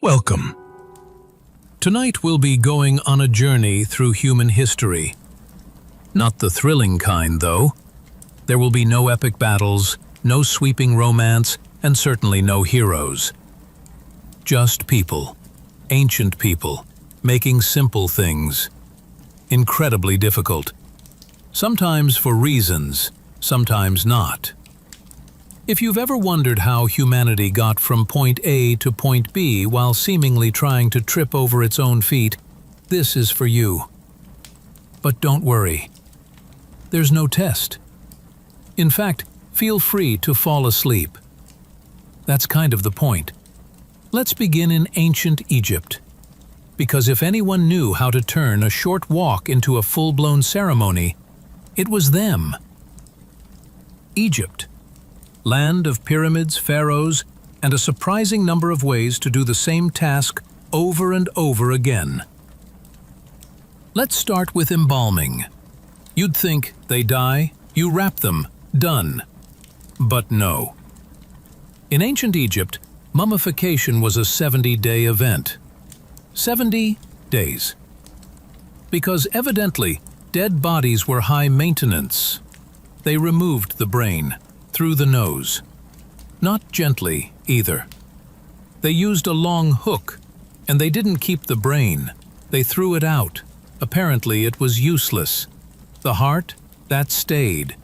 Welcome. Tonight we'll be going on a journey through human history. Not the thrilling kind, though. There will be no epic battles, no sweeping romance, and certainly no heroes. Just people, ancient people, making simple things. Incredibly difficult. Sometimes for reasons, sometimes not. If you've ever wondered how humanity got from point A to point B while seemingly trying to trip over its own feet, this is for you. But don't worry. There's no test. In fact, feel free to fall asleep. That's kind of the point. Let's begin in ancient Egypt. Because if anyone knew how to turn a short walk into a full-blown ceremony, it was them. Egypt. Land of pyramids, pharaohs, and a surprising number of ways to do the same task over and over again. Let's start with embalming. You'd think they die, you wrap them, done. But no. In ancient Egypt, mummification was a 70-day event. 70 days. Because evidently, dead bodies were high maintenance. They removed the brain. Through the nose. Not gently, either. They used a long hook, and they didn't keep the brain. They threw it out. Apparently, it was useless. The heart, that stayed.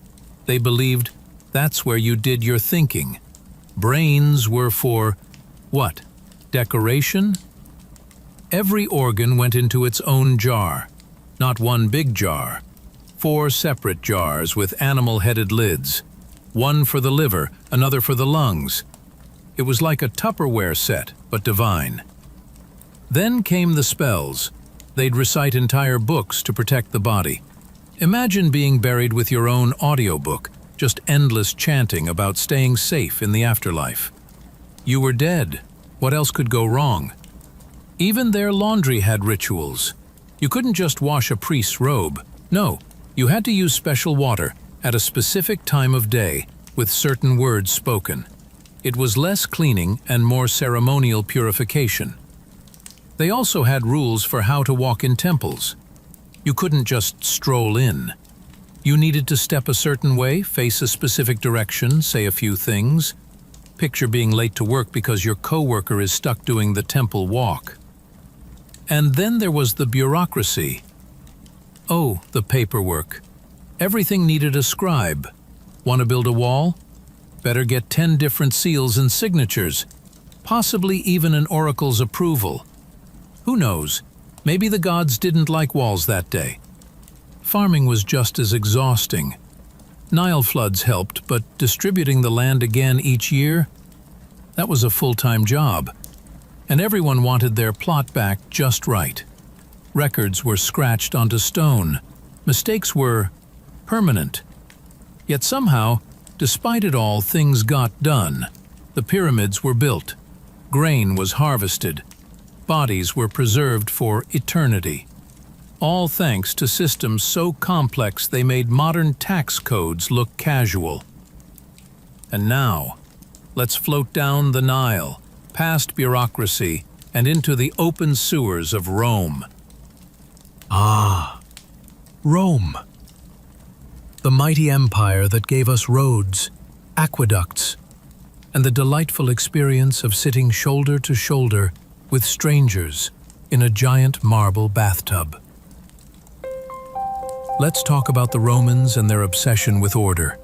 They believed that's where you did your thinking. Brains were for, what? Decoration? Every organ went into its own jar. Not one big jar. 4 separate jars with animal-headed lids. One for the liver, another for the lungs. It was like a Tupperware set, but divine. Then came the spells. They'd recite entire books to protect the body. Imagine being buried with your own audiobook, just endless chanting about staying safe in the afterlife. You were dead. What else could go wrong? Even their laundry had rituals. You couldn't just wash a priest's robe. No, you had to use special water at a specific time of day, with certain words spoken. It was less cleaning and more ceremonial purification. They also had rules for how to walk in temples. You couldn't just stroll in. You needed to step a certain way, face a specific direction, say a few things. Picture being late to work because your coworker is stuck doing the temple walk. And then there was the bureaucracy. Oh, the paperwork. Everything needed a scribe. Want to build a wall? Better get 10 different seals and signatures, possibly even an oracle's approval. Who knows? Maybe the gods didn't like walls that day. Farming was just as exhausting. Nile floods helped, but distributing the land again each year? That was a full-time job. And everyone wanted their plot back just right. Records were scratched onto stone. Mistakes were permanent. Yet somehow, despite it all, things got done. The pyramids were built. Grain was harvested. Bodies were preserved for eternity. All thanks to systems so complex they made modern tax codes look casual. And now, let's float down the Nile, past bureaucracy, and into the open sewers of Rome. Ah, Rome. The mighty empire that gave us roads, aqueducts, and the delightful experience of sitting shoulder to shoulder with strangers in a giant marble bathtub. Let's talk about the Romans and their obsession with order.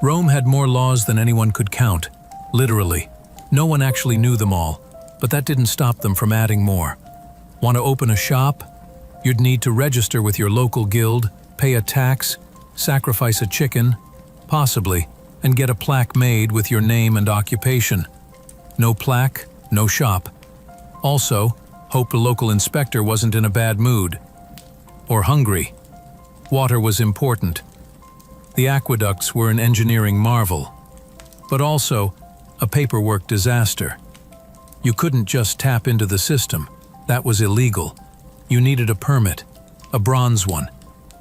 Rome had more laws than anyone could count, literally. No one actually knew them all, but that didn't stop them from adding more. Want to open a shop? You'd need to register with your local guild, pay a tax, sacrifice a chicken, possibly, and get a plaque made with your name and occupation. No plaque, no shop. Also, hope the local inspector wasn't in a bad mood. Or hungry. Water was important. The aqueducts were an engineering marvel. But also, a paperwork disaster. You couldn't just tap into the system. That was illegal. You needed a permit, a bronze one,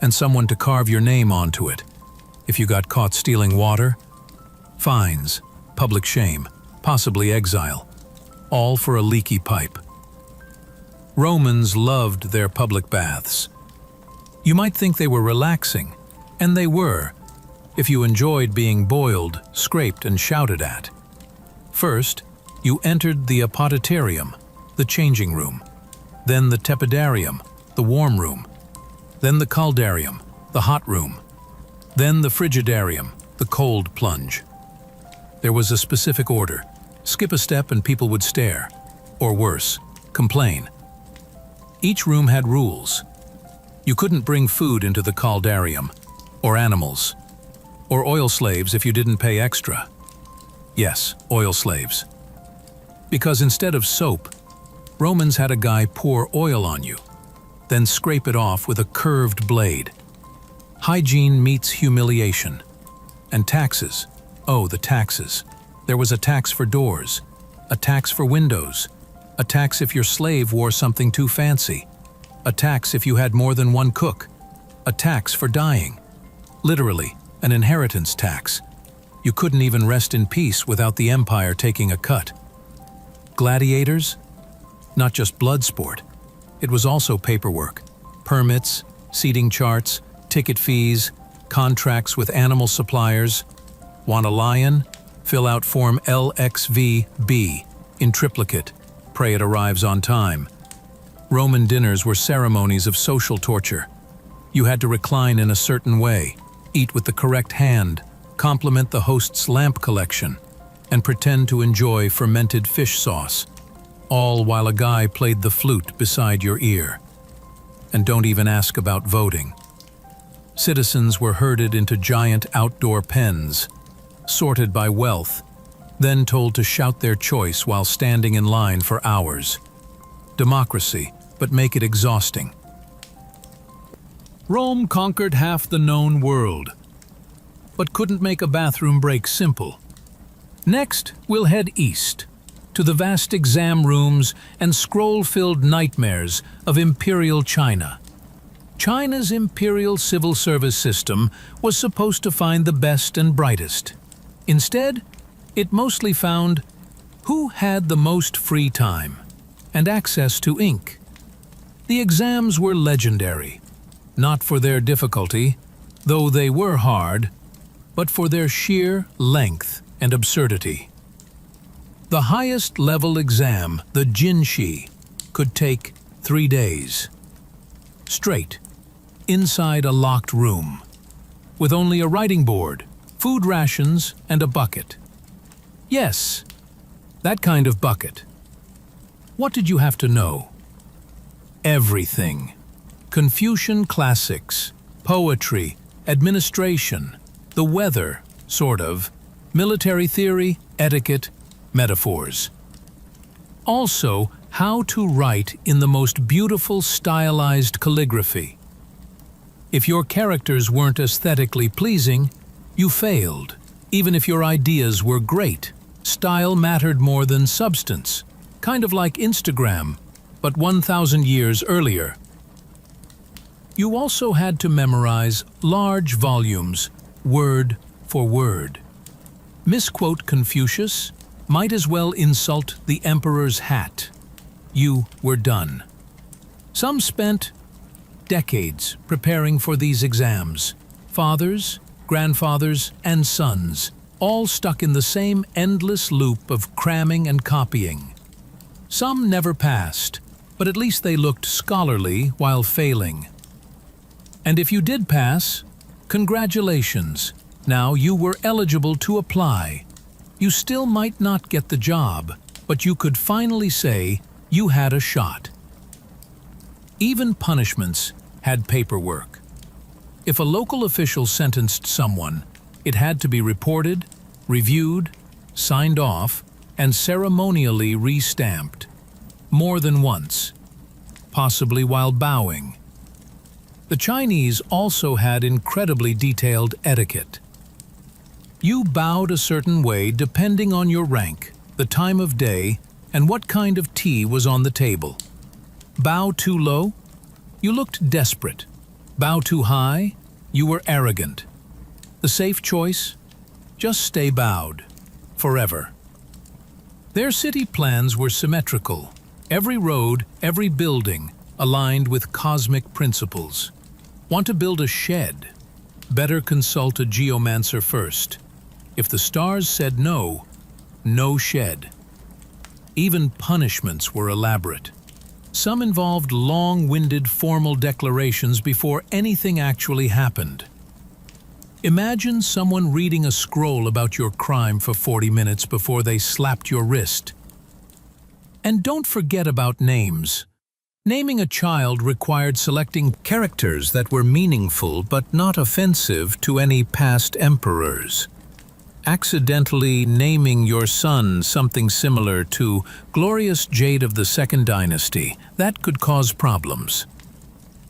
and someone to carve your name onto it. If you got caught stealing water, fines, public shame, possibly exile. All for a leaky pipe. Romans loved their public baths. You might think they were relaxing, and they were, if you enjoyed being boiled, scraped, and shouted at. First, you entered the apoditerium, the changing room, then the tepidarium, the warm room, then the caldarium, the hot room, then the frigidarium, the cold plunge. There was a specific order. Skip a step and people would stare, or worse, complain. Each room had rules. You couldn't bring food into the caldarium, or animals, or oil slaves if you didn't pay extra. Yes, oil slaves. Because instead of soap, Romans had a guy pour oil on you, then scrape it off with a curved blade. Hygiene meets humiliation. And taxes. Oh, the taxes. There was a tax for doors, a tax for windows, a tax if your slave wore something too fancy, a tax if you had more than one cook, a tax for dying. Literally, an inheritance tax. You couldn't even rest in peace without the empire taking a cut. Gladiators? Not just blood sport. It was also paperwork, permits, seating charts, ticket fees, contracts with animal suppliers. Want a lion? Fill out Form LXVB in triplicate. Pray it arrives on time. Roman dinners were ceremonies of social torture. You had to recline in a certain way, eat with the correct hand, compliment the host's lamp collection, and pretend to enjoy fermented fish sauce, all while a guy played the flute beside your ear. And don't even ask about voting. Citizens were herded into giant outdoor pens, sorted by wealth, then told to shout their choice while standing in line for hours. Democracy, but make it exhausting. Rome conquered half the known world, but couldn't make a bathroom break simple. Next, we'll head east, to the vast exam rooms and scroll-filled nightmares of Imperial China. China's imperial civil service system was supposed to find the best and brightest. Instead, it mostly found who had the most free time and access to ink. The exams were legendary, not for their difficulty, though they were hard, but for their sheer length and absurdity. The highest level exam, the Jinshi, could take 3 days. Straight, inside a locked room, with only a writing board, food rations, and a bucket. Yes, that kind of bucket. What did you have to know? Everything. Confucian classics, poetry, administration, the weather, sort of, military theory, etiquette, metaphors. Also, how to write in the most beautiful stylized calligraphy. If your characters weren't aesthetically pleasing, you failed. Even if your ideas were great, style mattered more than substance, kind of like Instagram, but 1,000 years earlier. You also had to memorize large volumes, word for word. Misquote Confucius, might as well insult the emperor's hat. You were done. Some spent decades preparing for these exams. Fathers, grandfathers, and sons, all stuck in the same endless loop of cramming and copying. Some never passed, but at least they looked scholarly while failing. And if you did pass, congratulations. Now you were eligible to apply. You still might not get the job, but you could finally say you had a shot. Even punishments had paperwork. If a local official sentenced someone, it had to be reported, reviewed, signed off, and ceremonially re-stamped. More than once, possibly while bowing. The Chinese also had incredibly detailed etiquette. You bowed a certain way depending on your rank, the time of day, and what kind of tea was on the table. Bow too low? You looked desperate. Bow too high? You were arrogant. The safe choice? Just stay bowed. Forever. Their city plans were symmetrical. Every road, every building, aligned with cosmic principles. Want to build a shed? Better consult a geomancer first. If the stars said no, no shed. Even punishments were elaborate. Some involved long-winded formal declarations before anything actually happened. Imagine someone reading a scroll about your crime for 40 minutes before they slapped your wrist. And don't forget about names. Naming a child required selecting characters that were meaningful but not offensive to any past emperors. Accidentally naming your son something similar to Glorious Jade of the Second Dynasty, that could cause problems.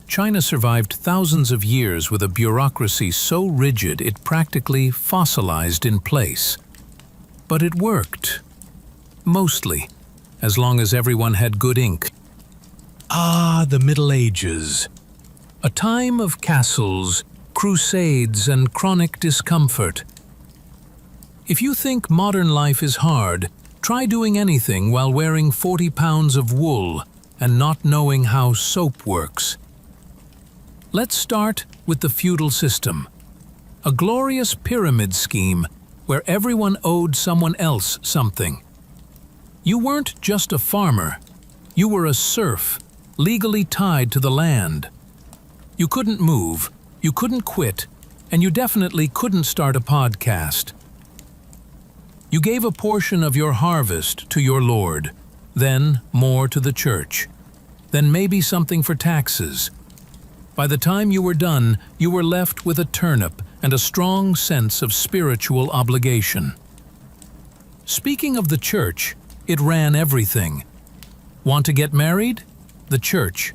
China survived thousands of years with a bureaucracy so rigid it practically fossilized in place. But it worked. Mostly, as long as everyone had good ink. Ah, the Middle Ages. A time of castles, crusades, and chronic discomfort. If you think modern life is hard, try doing anything while wearing 40 pounds of wool and not knowing how soap works. Let's start with the feudal system. A glorious pyramid scheme where everyone owed someone else something. You weren't just a farmer. You were a serf, legally tied to the land. You couldn't move, you couldn't quit, and you definitely couldn't start a podcast. You gave a portion of your harvest to your lord, then more to the church, then maybe something for taxes. By the time you were done, you were left with a turnip and a strong sense of spiritual obligation. Speaking of the church, it ran everything. Want to get married? The church.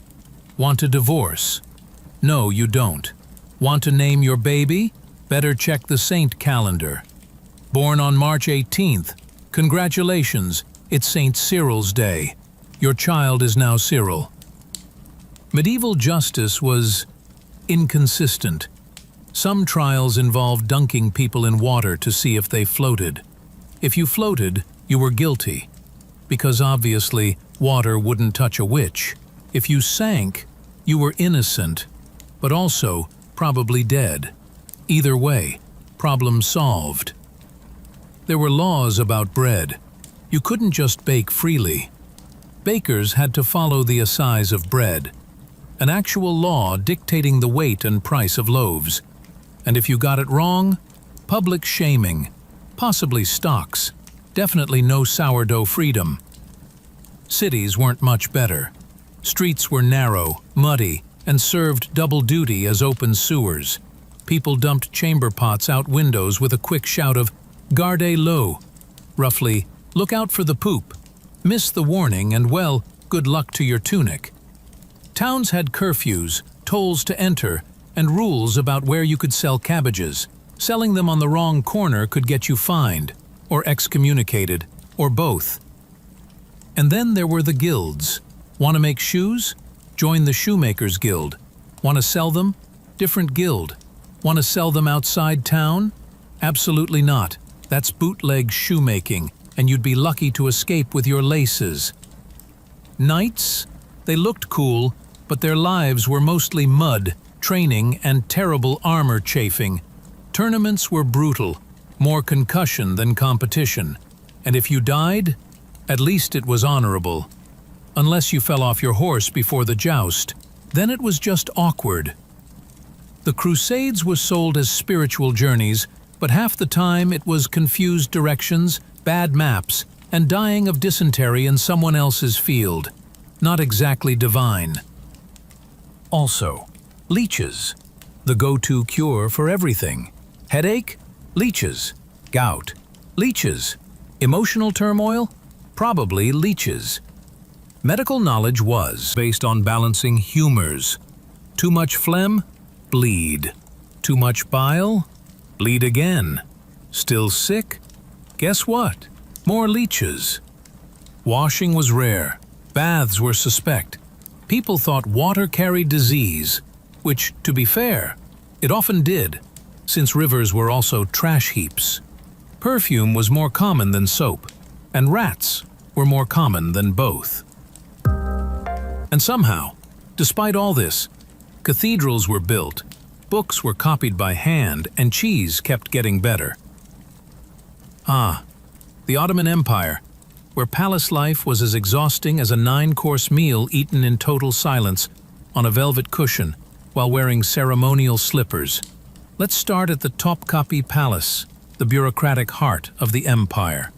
Want to divorce? No, you don't. Want to name your baby? Better check the saint calendar. Born on March 18th. Congratulations, it's St. Cyril's Day. Your child is now Cyril. Medieval justice was inconsistent. Some trials involved dunking people in water to see if they floated. If you floated, you were guilty, because obviously water wouldn't touch a witch. If you sank, you were innocent, but also probably dead. Either way, problem solved. There were laws about bread. You couldn't just bake freely. Bakers had to follow the assize of bread, an actual law dictating the weight and price of loaves. And if you got it wrong, public shaming, possibly stocks, definitely no sourdough freedom. Cities weren't much better. Streets were narrow, muddy, and served double duty as open sewers. People dumped chamber pots out windows with a quick shout of "Garde l'eau," roughly, "Look out for the poop." Miss the warning and, well, good luck to your tunic. Towns had curfews, tolls to enter, and rules about where you could sell cabbages. Selling them on the wrong corner could get you fined, or excommunicated, or both. And then there were the guilds. Want to make shoes? Join the Shoemakers Guild. Want to sell them? Different guild. Want to sell them outside town? Absolutely not. That's bootleg shoemaking, and you'd be lucky to escape with your laces. Knights? They looked cool, but their lives were mostly mud, training, and terrible armor chafing. Tournaments were brutal, more concussion than competition. And if you died, at least it was honorable. Unless you fell off your horse before the joust, then it was just awkward. The Crusades were sold as spiritual journeys, but half the time it was confused directions, bad maps, and dying of dysentery in someone else's field. Not exactly divine. Also, leeches, the go-to cure for everything. Headache? Leeches. Gout? Leeches. Emotional turmoil? Probably leeches. Medical knowledge was based on balancing humors. Too much phlegm? Bleed. Too much bile? Bleed again. Still sick? Guess what? More leeches. Washing was rare. Baths were suspect. People thought water carried disease, which, to be fair, it often did, since rivers were also trash heaps. Perfume was more common than soap, and rats were more common than both. And somehow, despite all this, cathedrals were built, books were copied by hand, and cheese kept getting better. Ah, the Ottoman Empire, where palace life was as exhausting as a 9-course meal eaten in total silence on a velvet cushion while wearing ceremonial slippers. Let's start at the Topkapi Palace, the bureaucratic heart of the empire.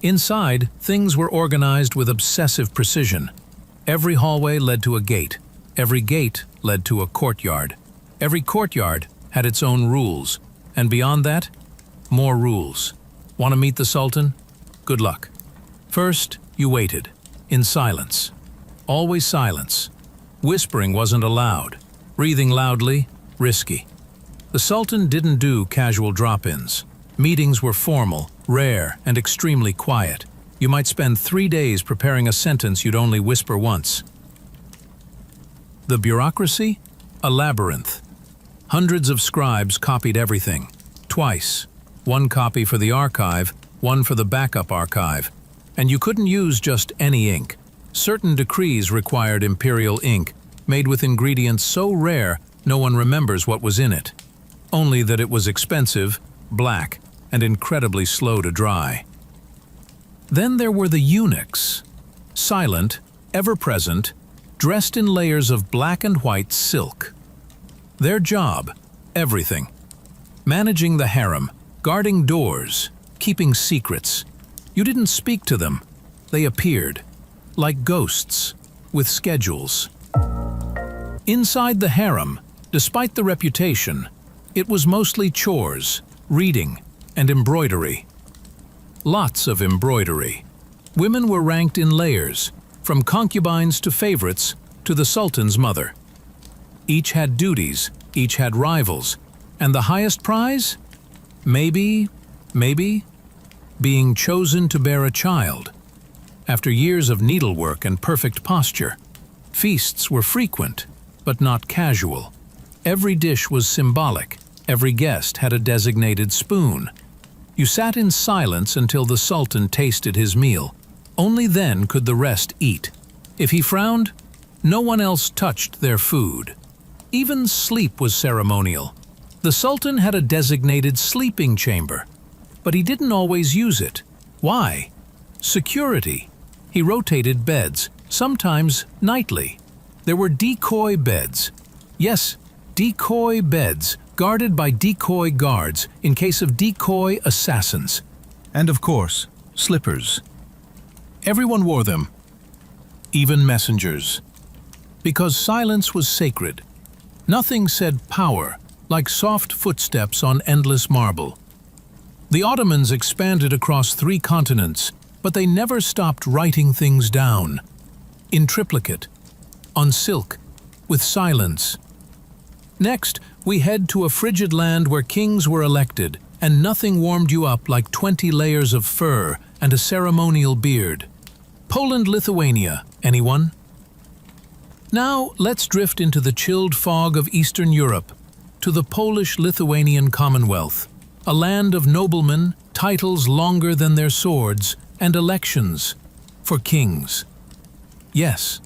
Inside, things were organized with obsessive precision. Every hallway led to a gate. Every gate led to a courtyard. Every courtyard had its own rules. And beyond that, more rules. Want to meet the Sultan? Good luck. First, you waited, in silence. Always silence. Whispering wasn't allowed. Breathing loudly, risky. The Sultan didn't do casual drop-ins. Meetings were formal, rare, and extremely quiet. You might spend 3 days preparing a sentence you'd only whisper once. The bureaucracy? A labyrinth. Hundreds of scribes copied everything. Twice. One copy for the archive, one for the backup archive. And you couldn't use just any ink. Certain decrees required imperial ink, made with ingredients so rare no one remembers what was in it. Only that it was expensive, black, and incredibly slow to dry. Then there were the eunuchs. Silent, ever-present, dressed in layers of black and white silk. Their job, everything. Managing the harem, guarding doors, keeping secrets. You didn't speak to them. They appeared, like ghosts, with schedules. Inside the harem, despite the reputation, it was mostly chores, reading, and embroidery. Lots of embroidery. Women were ranked in layers, from concubines to favorites to the Sultan's mother. Each had duties, each had rivals, and the highest prize? Maybe, being chosen to bear a child. After years of needlework and perfect posture, feasts were frequent, but not casual. Every dish was symbolic. Every guest had a designated spoon. You sat in silence until the Sultan tasted his meal. Only then could the rest eat. If he frowned, no one else touched their food. Even sleep was ceremonial. The Sultan had a designated sleeping chamber, but he didn't always use it. Why? Security. He rotated beds, sometimes nightly. There were decoy beds. Yes, decoy beds, guarded by decoy guards in case of decoy assassins. And of course, slippers. Everyone wore them, even messengers. Because silence was sacred. Nothing said power like soft footsteps on endless marble. The Ottomans expanded across 3 continents, but they never stopped writing things down. In triplicate, on silk, with silence. Next, we head to a frigid land where kings were elected, and nothing warmed you up like 20 layers of fur and a ceremonial beard. Poland, Lithuania, anyone? Now, let's drift into the chilled fog of Eastern Europe, to the Polish-Lithuanian Commonwealth, a land of noblemen, titles longer than their swords, and elections for kings. Yes,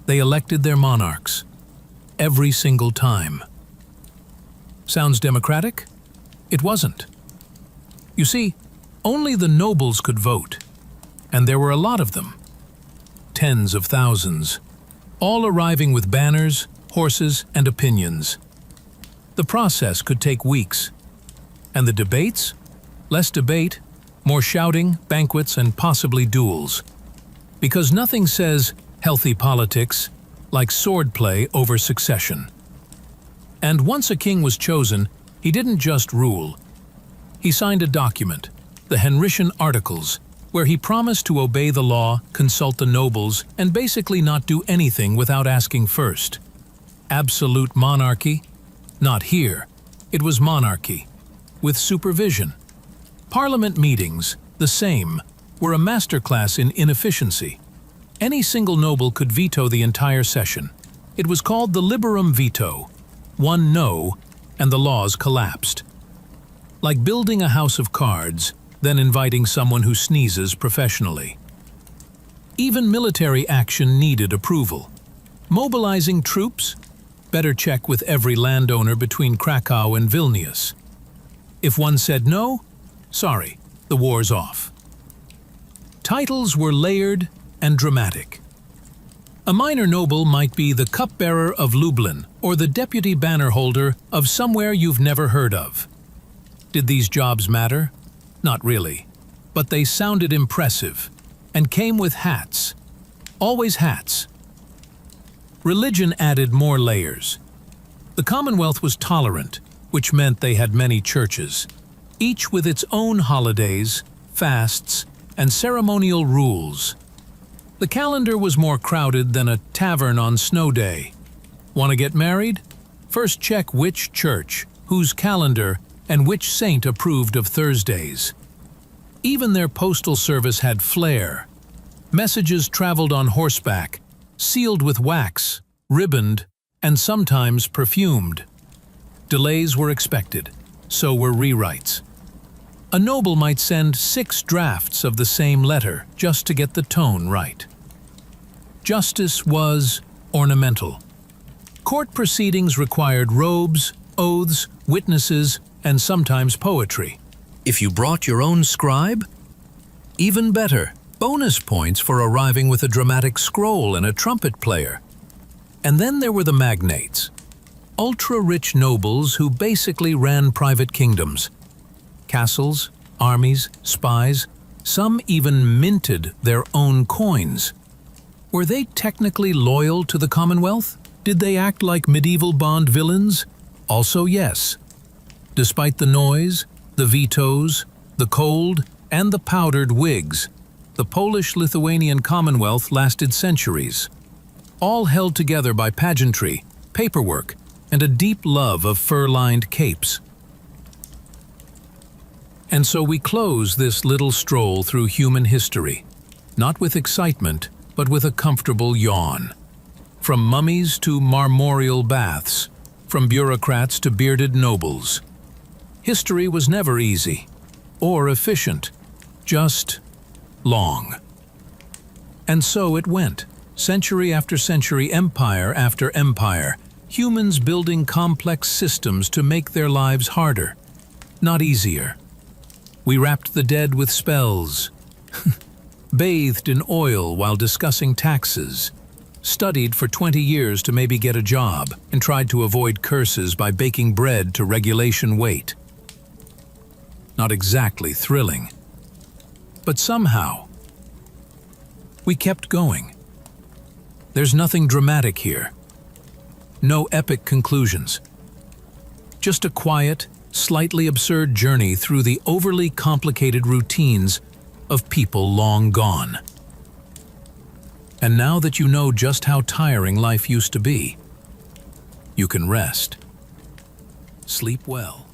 they elected their monarchs, every single time. Sounds democratic? It wasn't. You see, only the nobles could vote, and there were a lot of them. Tens of thousands, all arriving with banners, horses, and opinions. The process could take weeks. And the debates? Less debate, more shouting, banquets, and possibly duels. Because nothing says healthy politics like swordplay over succession. And once a king was chosen, he didn't just rule. He signed a document, the Henrician Articles, where he promised to obey the law, consult the nobles, and basically not do anything without asking first. Absolute monarchy? Not here. It was monarchy, with supervision. Parliament meetings, the same, were a masterclass in inefficiency. Any single noble could veto the entire session. It was called the liberum veto. One no, and the laws collapsed. Like building a house of cards, then inviting someone who sneezes professionally. Even military action needed approval. Mobilizing troops? Better check with every landowner between Krakow and Vilnius. If one said no, sorry, the war's off. Titles were layered and dramatic. A minor noble might be the cupbearer of Lublin or the deputy banner holder of somewhere you've never heard of. Did these jobs matter? Not really, but they sounded impressive and came with hats. Always hats. Religion added more layers. The Commonwealth was tolerant, which meant they had many churches, each with its own holidays, fasts, and ceremonial rules. The calendar was more crowded than a tavern on snow day. Want to get married? First check which church, whose calendar, and which saint approved of Thursdays. Even their postal service had flair. Messages traveled on horseback, sealed with wax, ribboned, and sometimes perfumed. Delays were expected, so were rewrites. A noble might send 6 drafts of the same letter just to get the tone right. Justice was ornamental. Court proceedings required robes, oaths, witnesses, and sometimes poetry. If you brought your own scribe? Even better, bonus points for arriving with a dramatic scroll and a trumpet player. And then there were the magnates, ultra-rich nobles who basically ran private kingdoms. Castles, armies, spies, some even minted their own coins. Were they technically loyal to the Commonwealth? Did they act like medieval Bond villains? Also yes. Despite the noise, the vetoes, the cold, and the powdered wigs, the Polish-Lithuanian Commonwealth lasted centuries, all held together by pageantry, paperwork, and a deep love of fur-lined capes. And so we close this little stroll through human history, not with excitement, but with a comfortable yawn. From mummies to marmoreal baths, from bureaucrats to bearded nobles. History was never easy, or efficient, just long. And so it went, century after century, empire after empire, humans building complex systems to make their lives harder, not easier. We wrapped the dead with spells, bathed in oil while discussing taxes, studied for 20 years to maybe get a job, and tried to avoid curses by baking bread to regulation weight. Not exactly thrilling, but somehow we kept going. There's nothing dramatic here. No epic conclusions. Just a quiet, slightly absurd journey through the overly complicated routines of people long gone. And now that you know just how tiring life used to be, you can rest. Sleep well.